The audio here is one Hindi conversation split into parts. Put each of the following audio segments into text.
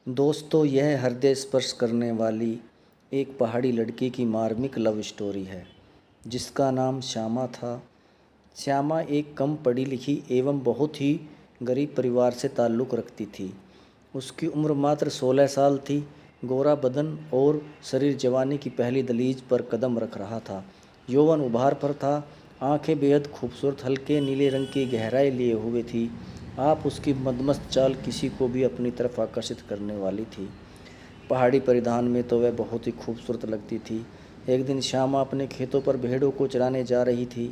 दोस्तों, यह हृदय स्पर्श करने वाली एक पहाड़ी लड़की की मार्मिक लव स्टोरी है जिसका नाम श्यामा था। श्यामा एक कम पढ़ी लिखी एवं बहुत ही गरीब परिवार से ताल्लुक़ रखती थी। उसकी उम्र मात्र 16 साल थी। गोरा बदन और शरीर जवानी की पहली दलीज पर कदम रख रहा था। यौवन उभार पर था। आंखें बेहद खूबसूरत हल्के नीले रंग की गहराई लिए हुए थी। आप उसकी मदमस्त चाल किसी को भी अपनी तरफ आकर्षित करने वाली थी। पहाड़ी परिधान में तो वह बहुत ही खूबसूरत लगती थी। एक दिन श्यामा अपने खेतों पर भेड़ों को चराने जा रही थी।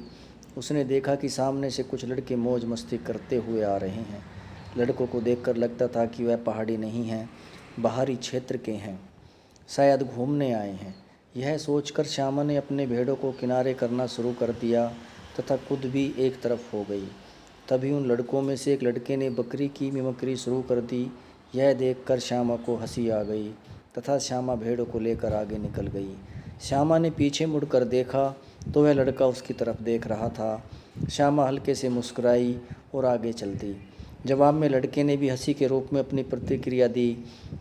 उसने देखा कि सामने से कुछ लड़के मौज मस्ती करते हुए आ रहे हैं। लड़कों को देखकर लगता था कि वह पहाड़ी नहीं हैं, बाहरी क्षेत्र के हैं, शायद घूमने आए हैं। यह सोचकर श्यामा ने अपने भेड़ों को किनारे करना शुरू कर दिया तथा खुद भी एक तरफ हो गई। तभी उन लड़कों में से एक लड़के ने बकरी की मिमिक्री शुरू कर दी। यह देखकर श्यामा को हंसी आ गई तथा श्यामा भेड़ों को लेकर आगे निकल गई। श्यामा ने पीछे मुड़कर देखा तो वह लड़का उसकी तरफ देख रहा था। श्यामा हल्के से मुस्कुराई और आगे चल दी। जवाब में लड़के ने भी हंसी के रूप में अपनी प्रतिक्रिया दी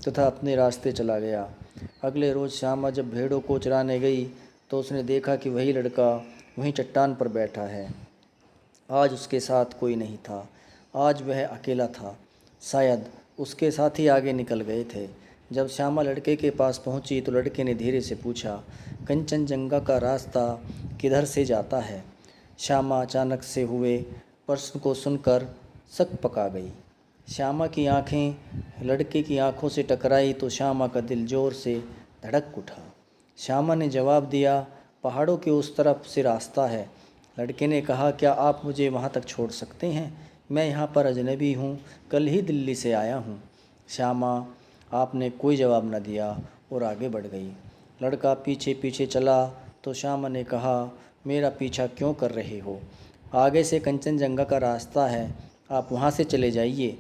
तथा अपने रास्ते चला गया। अगले रोज़ श्यामा जब भेड़ों को चराने गई तो उसने देखा कि वही लड़का वहीं चट्टान पर बैठा है। आज उसके साथ कोई नहीं था। आज वह अकेला था। शायद उसके साथी आगे निकल गए थे। जब श्यामा लड़के के पास पहुंची तो लड़के ने धीरे से पूछा, कंचनजंगा का रास्ता किधर से जाता है? श्यामा अचानक से हुए प्रश्न को सुनकर शक पका गई। श्यामा की आंखें लड़के की आंखों से टकराई तो श्यामा का दिल जोर से धड़क उठा। श्यामा ने जवाब दिया, पहाड़ों के उस तरफ से रास्ता है। लड़के ने कहा, क्या आप मुझे वहाँ तक छोड़ सकते हैं? मैं यहाँ पर अजनबी हूँ, कल ही दिल्ली से आया हूँ। श्यामा आपने कोई जवाब न दिया और आगे बढ़ गई। लड़का पीछे पीछे चला तो श्यामा ने कहा, मेरा पीछा क्यों कर रहे हो? आगे से कंचनजंगा का रास्ता है, आप वहाँ से चले जाइए।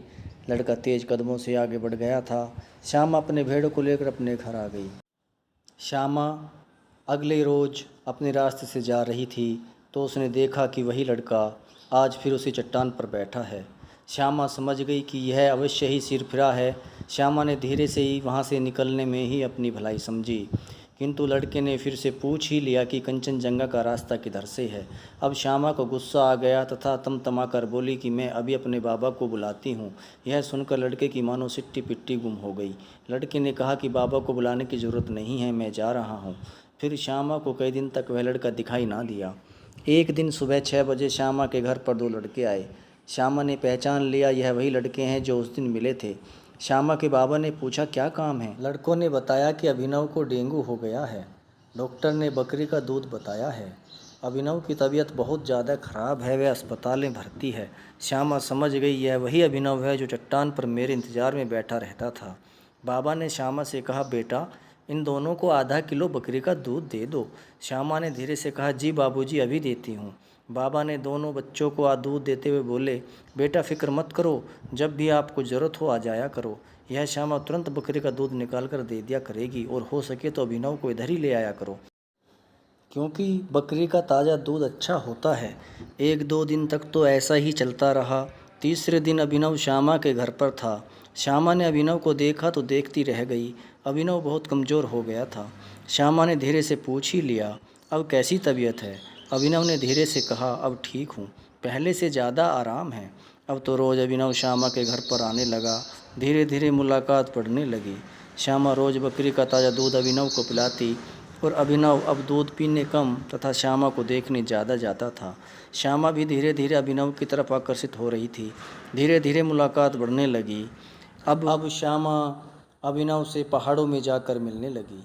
लड़का तेज़ कदमों से आगे बढ़ गया था। श्यामा अपने भेड़ों को लेकर अपने घर आ गई। श्यामा अगले रोज़ अपने रास्ते से जा रही थी तो उसने देखा कि वही लड़का आज फिर उसी चट्टान पर बैठा है। श्यामा समझ गई कि यह अवश्य ही सिरफिरा है। श्यामा ने धीरे से ही वहाँ से निकलने में ही अपनी भलाई समझी, किंतु लड़के ने फिर से पूछ ही लिया कि कंचनजंगा का रास्ता किधर से है। अब श्यामा को गुस्सा आ गया तथा तमतमाकर बोली कि मैं अभी अपने बाबा को बुलाती हूँ। यह सुनकर लड़के की मानो सिट्टी पिट्टी गुम हो गई। लड़के ने कहा कि बाबा को बुलाने की ज़रूरत नहीं है, मैं जा रहा हूँ। फिर श्यामा को कई दिन तक वह लड़का दिखाई ना दिया। एक दिन सुबह 6 बजे श्यामा के घर पर 2 लड़के आए। श्यामा ने पहचान लिया, यह वही लड़के हैं जो उस दिन मिले थे। श्यामा के बाबा ने पूछा, क्या काम है? लड़कों ने बताया कि अभिनव को डेंगू हो गया है। डॉक्टर ने बकरी का दूध बताया है। अभिनव की तबीयत बहुत ज़्यादा ख़राब है, वह अस्पताल में भर्ती है। श्यामा समझ गई यह वही अभिनव है जो चट्टान पर मेरे इंतज़ार में बैठा रहता था। बाबा ने श्यामा से कहा, बेटा इन दोनों को आधा किलो बकरी का दूध दे दो। श्यामा ने धीरे से कहा, जी बाबूजी, अभी देती हूँ। बाबा ने दोनों बच्चों को दूध देते हुए बोले, बेटा फिक्र मत करो, जब भी आपको ज़रूरत हो आ जाया करो। यह श्यामा तुरंत बकरी का दूध निकाल कर दे दिया करेगी और हो सके तो अभिनव को इधर ही ले आया करो, क्योंकि बकरी का ताज़ा दूध अच्छा होता है। 1-2 दिन तक तो ऐसा ही चलता रहा। तीसरे दिन अभिनव श्यामा के घर पर था। श्यामा ने अभिनव को देखा तो देखती रह गई। अभिनव बहुत कमज़ोर हो गया था। श्यामा ने धीरे से पूछ ही लिया, अब कैसी तबीयत है? अभिनव ने धीरे से कहा, अब ठीक हूँ, पहले से ज़्यादा आराम है। अब तो रोज़ अभिनव श्यामा के घर पर आने लगा। धीरे धीरे मुलाकात बढ़ने लगी। श्यामा रोज़ बकरी का ताज़ा दूध अभिनव को पिलाती और अभिनव अब दूध पीने कम तथा श्यामा को देखने ज़्यादा जाता था। श्यामा भी धीरे धीरे अभिनव की तरफ आकर्षित हो रही थी। धीरे धीरे मुलाकात बढ़ने लगी। अब श्यामा अभिनव से पहाड़ों में जाकर मिलने लगी।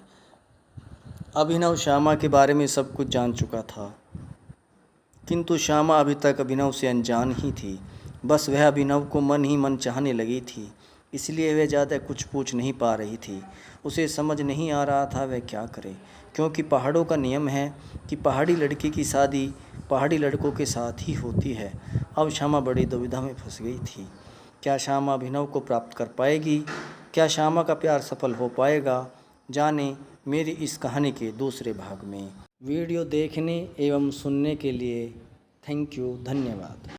अभिनव श्यामा के बारे में सब कुछ जान चुका था, किंतु श्यामा अभी तक अभिनव से अनजान ही थी। बस वह अभिनव को मन ही मन चाहने लगी थी, इसलिए वह ज़्यादा कुछ पूछ नहीं पा रही थी। उसे समझ नहीं आ रहा था वह क्या करे, क्योंकि पहाड़ों का नियम है कि पहाड़ी लड़की की शादी पहाड़ी लड़कों के साथ ही होती है। अब श्यामा बड़ी दुविधा में फंस गई थी। क्या श्यामा अभिनव को प्राप्त कर पाएगी? क्या श्यामा का प्यार सफल हो पाएगा? जाने मेरी इस कहानी के दूसरे भाग में। वीडियो देखने एवं सुनने के लिए थैंक यू, धन्यवाद।